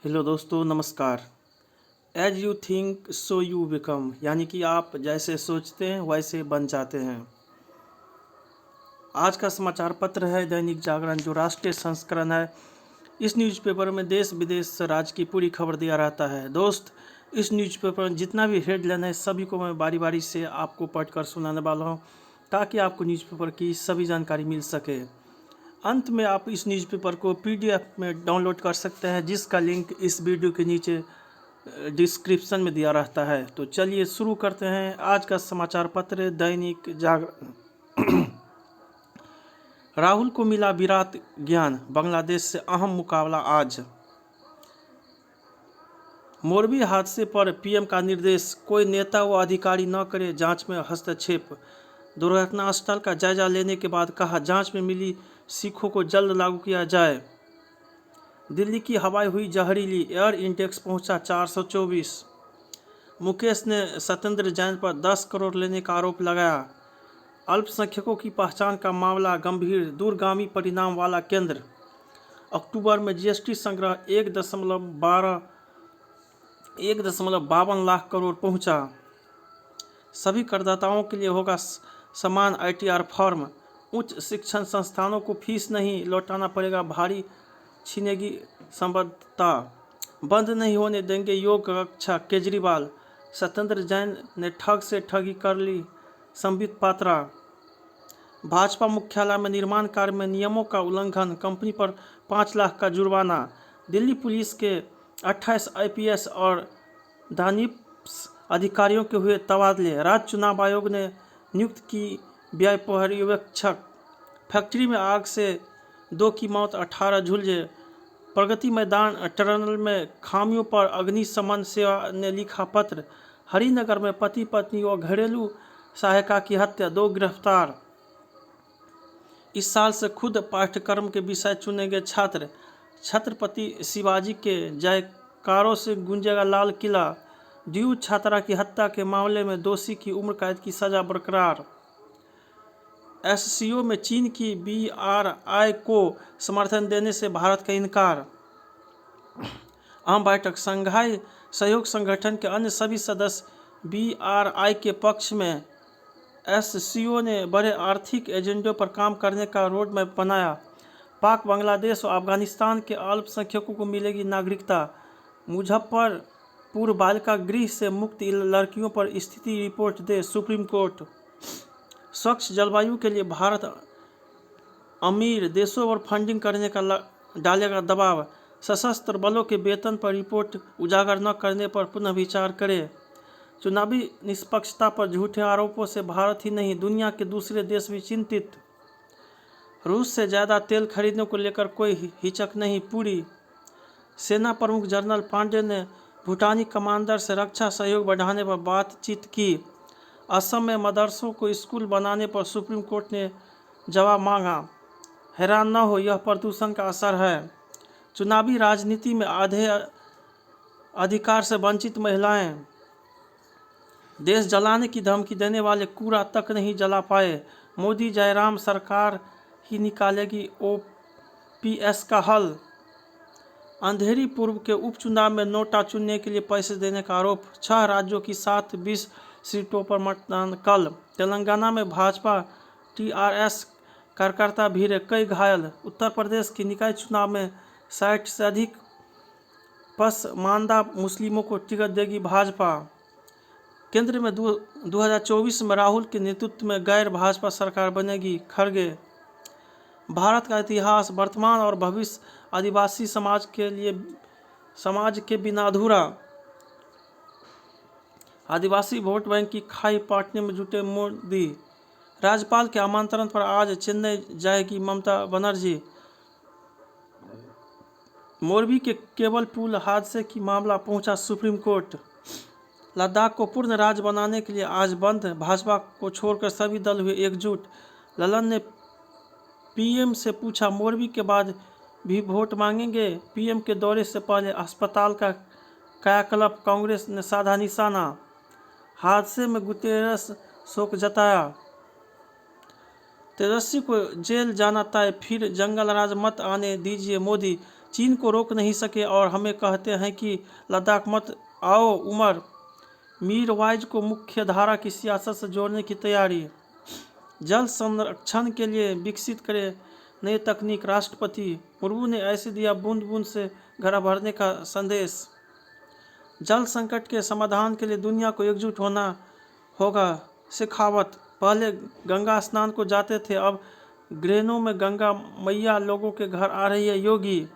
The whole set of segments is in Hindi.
हेलो दोस्तों, नमस्कार। As you think so you become, यानी कि आप जैसे सोचते हैं वैसे बन जाते हैं। आज का समाचार पत्र है दैनिक जागरण, जो राष्ट्रीय संस्करण है। इस न्यूज़पेपर में देश विदेश राज्य की पूरी खबर दिया रहता है। दोस्त, इस न्यूज़पेपर में जितना भी हेडलाइन है सभी को मैं बारी बारी से आपको पढ़कर सुनाने वाला हूँ, ताकि आपको न्यूज़पेपर की सभी जानकारी मिल सके। अंत में आप इस न्यूज़पेपर को PDF में डाउनलोड कर सकते हैं, जिसका लिंक इस वीडियो के नीचे डिस्क्रिप्शन में दिया रहता है। तो चलिए शुरू करते हैं आज का समाचार पत्र दैनिक जागरण। राहुल को मिला विराट ज्ञान, बांग्लादेश से अहम मुकाबला आज। मोरबी हादसे पर PM का निर्देश, कोई नेता व अधिकारी न करे जांच में हस्तक्षेप। दुर्घटना स्थल का जायजा लेने के बाद कहा, जांच में मिली सीखों को जल्द लागू किया जाए। दिल्ली की हवाई हुई जहरीली, एयर इंडेक्स पहुंचा 424। मुकेश ने सत्येंद्र जैन पर 10 करोड़ लेने का आरोप लगाया। अल्पसंख्यकों की पहचान का मामला गंभीर, दूरगामी परिणाम वाला केंद्र। अक्टूबर में GST संग्रह 1.52 लाख करोड़ पहुंचा। सभी करदाताओं के लिए होगा समान ITR फॉर्म। उच्च शिक्षण संस्थानों को फीस नहीं लौटाना पड़ेगा, भारी छीनेगी संबद्धता। बंद नहीं होने देंगे योग कक्षा, केजरीवाल। सत्येंद्र जैन ने ठग से ठगी कर ली, संबित पात्रा। भाजपा मुख्यालय में निर्माण कार्य में नियमों का उल्लंघन, कंपनी पर 5 लाख का जुर्माना। दिल्ली पुलिस के 28 IPS और दानिश अधिकारियों के हुए तबादले। राज्य चुनाव आयोग ने नियुक्त की व्यय पर्यवेक्षक। फैक्ट्री में आग से 2 की मौत, 18 झुलझे। प्रगति मैदान टनल में खामियों पर अग्निशमन सेवा ने लिखा पत्र। हरिनगर में पति पत्नी और घरेलू सहायिका की हत्या, 2 गिरफ्तार। इस साल से खुद पाठ्यक्रम के विषय चुनेंगे छात्र। छत्रपति शिवाजी के जयकारों से गूंजेगा लाल किला। DU छात्रा की हत्या के मामले में दोषी की उम्र कैद की सजा बरकरार। SCO में चीन की BRI को समर्थन देने से भारत का इनकार। अहम बैठक, संघाई सहयोग संगठन के अन्य सभी सदस्य BRI के पक्ष में। SCO ने बड़े आर्थिक एजेंडों पर काम करने का रोड मैप बनाया। पाक, बांग्लादेश और अफगानिस्तान के अल्पसंख्यकों को मिलेगी नागरिकता। मुजफ्फरपुर बालिका गृह से मुक्त लड़कियों पर स्थिति रिपोर्ट दे सुप्रीम कोर्ट। स्वच्छ जलवायु के लिए भारत अमीर देशों पर फंडिंग करने का डालेगा दबाव। सशस्त्र बलों के वेतन पर रिपोर्ट उजागर न करने पर पुनः विचार करे। चुनावी निष्पक्षता पर झूठे आरोपों से भारत ही नहीं, दुनिया के दूसरे देश भी चिंतित। रूस से ज़्यादा तेल खरीदने को लेकर कोई हिचक नहीं, पूरी। सेना प्रमुख जनरल पांडे ने भूटानी कमांडर से रक्षा सहयोग बढ़ाने पर बातचीत की। असम में मदरसों को स्कूल बनाने पर सुप्रीम कोर्ट ने जवाब मांगा। हैरान न हो, यह प्रदूषण का असर है। चुनावी राजनीति में आधे अधिकार से वंचित महिलाएं। देश जलाने की धमकी देने वाले कूड़ा तक नहीं जला पाए। मोदी जयराम सरकार ही निकालेगी OPS का हल। अंधेरी पूर्व के उपचुनाव में नोटा चुनने के लिए पैसे देने का आरोप। 6 राज्यों की 20 सीटों पर मतदान कल। तेलंगाना में भाजपा TRS कार्यकर्ता भिड़े, कई घायल। उत्तर प्रदेश के निकाय चुनाव में 60 से अधिक पसमानदा मुस्लिमों को टिकट देगी भाजपा। केंद्र में 2024 में राहुल के नेतृत्व में गैर भाजपा सरकार बनेगी, खड़गे। भारत का इतिहास, वर्तमान और भविष्य आदिवासी समाज के बिना अधूरा। आदिवासी वोट बैंक की खाई पाटने में जुटे मोदी। राज्यपाल के आमंत्रण पर आज चेन्नई जाएगी ममता बनर्जी। मोरबी के केबल पुल हादसे की मामला पहुंचा सुप्रीम कोर्ट। लद्दाख को पूर्ण राज्य बनाने के लिए आज बंद, भाजपा को छोड़कर सभी दल हुए एकजुट। ललन ने PM से पूछा, मोरबी के बाद भी वोट मांगेंगे। PM के दौरे से पहले अस्पताल का कायाकल्प, कांग्रेस ने साधा निशाना। हादसे में गुतेरस शोक जताया। तेजस्वी को जेल जाना तय, फिर जंगल राज मत आने दीजिए मोदी। चीन को रोक नहीं सके और हमें कहते हैं कि लद्दाख मत आओ। उमर मीरवाइज को मुख्य धारा की सियासत से जोड़ने की तैयारी। जल संरक्षण के लिए विकसित करे नई तकनीक। राष्ट्रपति मुर्मू ने ऐसे दिया बूंद बूंद से घड़ा भरने का संदेश। जल संकट के समाधान के लिए दुनिया को एकजुट होना होगा। शेखावत पहले गंगा स्नान को जाते थे, अब ग्रेनों में गंगा मैया लोगों के घर आ रही है। योगी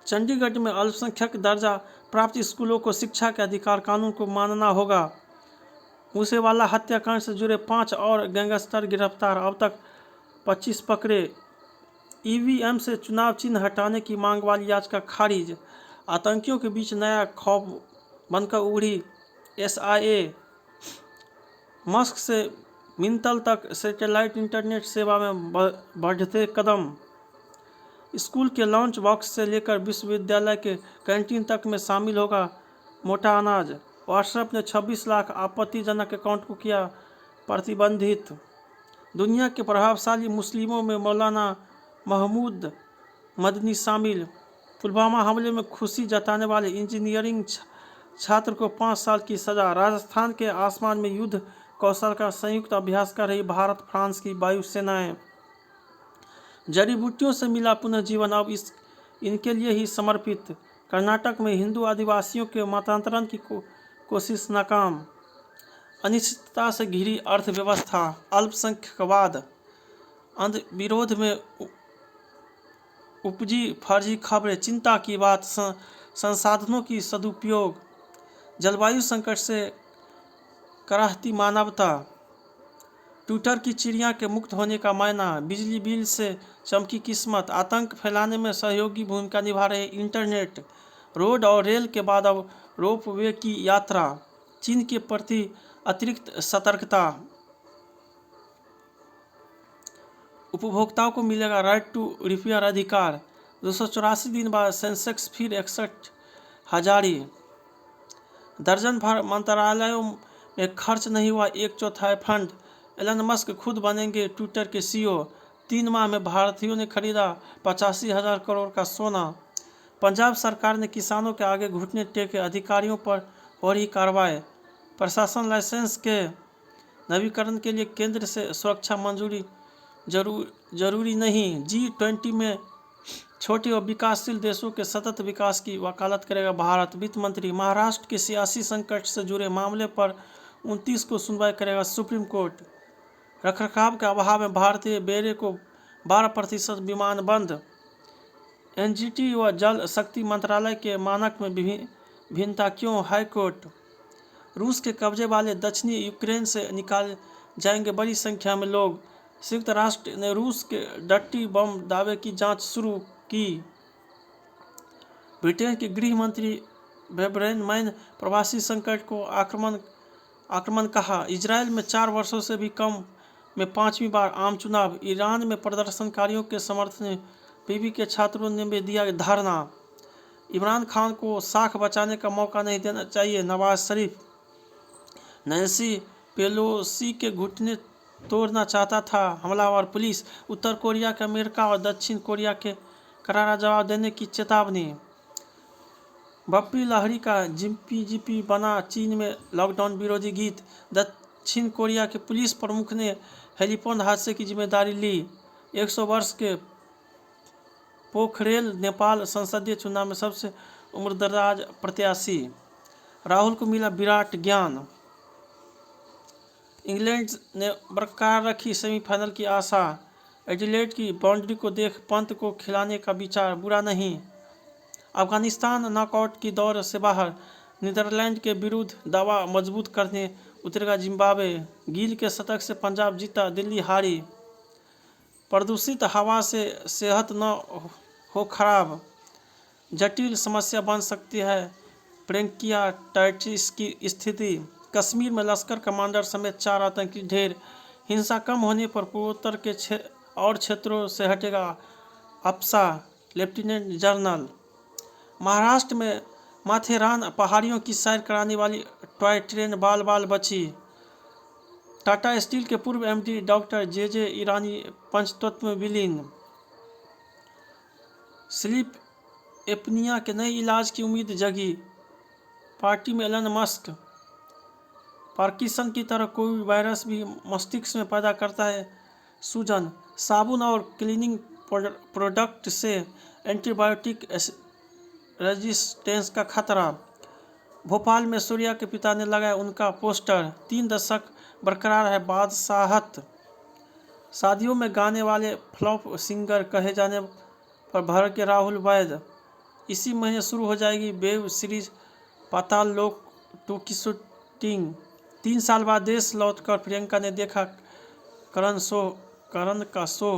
चंडीगढ़ में अल्पसंख्यक दर्जा प्राप्त स्कूलों को शिक्षा के अधिकार कानून को मानना होगा। मूसेवाला हत्याकांड से जुड़े 5 और गैंगस्टर गिरफ्तार, अब तक 25 पकड़े। ईवीएम से चुनाव चिन्ह हटाने की मांग वाली याचिका खारिज। आतंकियों के बीच नया खौफ बनकर उभरी एसआईए। मस्क से मिंतल तक सैटेलाइट इंटरनेट सेवा में बढ़ते कदम। स्कूल के लंच बॉक्स से लेकर विश्वविद्यालय के कैंटीन तक में शामिल होगा मोटा अनाज। व्हाट्सएप ने 26 लाख आपत्तिजनक अकाउंट को किया प्रतिबंधित। दुनिया के प्रभावशाली मुस्लिमों में मौलाना महमूद मदनी शामिल। पुलवामा हमले में खुशी जताने वाले इंजीनियरिंग छात्र को 5 साल की सजा। राजस्थान के आसमान में युद्ध कौशल का संयुक्त अभ्यास कर रही भारत फ्रांस की वायुसेनाएं। जड़ी बूटियों से मिला पुनर्जीवन अब इनके लिए ही समर्पित। कर्नाटक में हिंदू आदिवासियों के मतांतरण की कोशिश नाकाम। अनिश्चितता से घिरी अर्थव्यवस्था। अल्पसंख्यकवाद अंध विरोध में उपजी फर्जी खबरें। चिंता की बात संसाधनों की सदुपयोग। जलवायु संकट से कराहती मानवता। ट्विटर की चिड़िया के मुक्त होने का मायना। बिजली बिल से चमकी किस्मत। आतंक फैलाने में सहयोगी भूमिका निभा रहे इंटरनेट। रोड और रेल के बाद अब रोपवे की यात्रा। चीन के प्रति अतिरिक्त सतर्कता। उपभोक्ताओं को मिलेगा राइट टू रिपेयर अधिकार। 284 दिन बाद सेंसेक्स फिर 61,000। दर्जन भर मंत्रालयों में खर्च नहीं हुआ 1/4 फंड। एलन मस्क खुद बनेंगे ट्विटर के सीईओ। 3 माह में भारतीयों ने खरीदा 85,000 करोड़ का सोना। पंजाब सरकार ने किसानों के आगे घुटने टेके। अधिकारियों पर हो रही कार्रवाई। प्रशासन लाइसेंस के नवीकरण के लिए केंद्र से सुरक्षा मंजूरी जरूरी नहीं। G20 में छोटे और विकासशील देशों के सतत विकास की वकालत करेगा भारत। वित्त मंत्री महाराष्ट्र के सियासी संकट से जुड़े मामले पर 29 को सुनवाई करेगा सुप्रीम कोर्ट। रखरखाव के अभाव में भारतीय बेड़े को 12% विमान बंद। एनजीटी व जल शक्ति मंत्रालय के मानक में भिन्नता क्यों? हाईकोर्ट। रूस के कब्जे वाले दक्षिणी यूक्रेन से निकाले जाएंगे बड़ी संख्या में लोग। संयुक्त राष्ट्र ने रूस के डर्टी बम दावे की जांच शुरू की। ब्रिटेन के गृह मंत्री बेब्रेन मैन प्रवासी संकट को आक्रमण कहा। इजरायल में 4 वर्षों से भी कम में 5वीं बार आम चुनाव। ईरान में प्रदर्शनकारियों के समर्थन में पीबी के छात्रों ने भी दिया धरना। इमरान खान को साख बचाने का मौका नहीं देना चाहिए नवाज शरीफ। नैन्सी पेलोसी के घुटने तोड़ना चाहता था हमलावर। पुलिस। उत्तर कोरिया के अमेरिका और दक्षिण कोरिया के करारा जवाब देने की चेतावनी। बप्पी लहरी का जिपी बना चीन में लॉकडाउन विरोधी गीत। दक्षिण कोरिया के पुलिस प्रमुख ने हेलीपैड हादसे की जिम्मेदारी ली। 100 वर्ष के पोखरेल नेपाल संसदीय चुनाव में सबसे उम्रदराज प्रत्याशी। राहुल को मिला विराट ज्ञान। इंग्लैंड ने बरकरार रखी सेमीफाइनल की आशा। एडिलेड की बाउंड्री को देख पंत को खिलाने का विचार बुरा नहीं। अफगानिस्तान नॉकआउट की दौड़ से बाहर। नीदरलैंड के विरुद्ध दावा मजबूत करने उतरेगा जिम्बाब्वे। गिल के शतक से पंजाब जीता, दिल्ली हारी। प्रदूषित हवा से सेहत न हो खराब। जटिल समस्या बन सकती है ब्रोंकियाटाइटिस की स्थिति। कश्मीर में लश्कर कमांडर समेत 4 आतंकी ढेर। हिंसा कम होने पर पूर्वोत्तर के और क्षेत्रों से हटेगा अप्सा। Lieutenant general. महाराष्ट्र में माथेरान पहाड़ियों की सैर कराने वाली टॉय ट्रेन बाल बाल बची। टाटा स्टील के पूर्व एमडी डॉक्टर जे ईरानी पंचतत्व में विलीन। स्लीप एपनिया के नए इलाज की उम्मीद जगी। पार्टी में एलन मस्क। पार्किंसन की तरह कोई वायरस भी मस्तिष्क में पैदा करता है सूजन। साबुन और क्लीनिंग प्रोडक्ट से एंटीबायोटिक रेजिस्टेंस का खतरा। भोपाल में सूर्या के पिता ने लगाया उनका पोस्टर। 3 दशक बरकरार है बादशाहत। शादियों में गाने वाले फ्लॉप सिंगर कहे जाने पर भर के राहुल वैद। इसी महीने शुरू हो जाएगी वेब सीरीज पाताल लोक 2 की शूटिंग। 3 साल बाद देश लौटकर प्रियंका ने देखा करण का शो।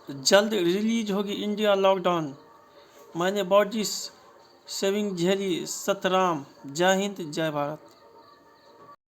जल्द रिलीज होगी इंडिया लॉकडाउन। मैंने बॉडी शेविंग झेली सतराम। जय हिंद जय भारत।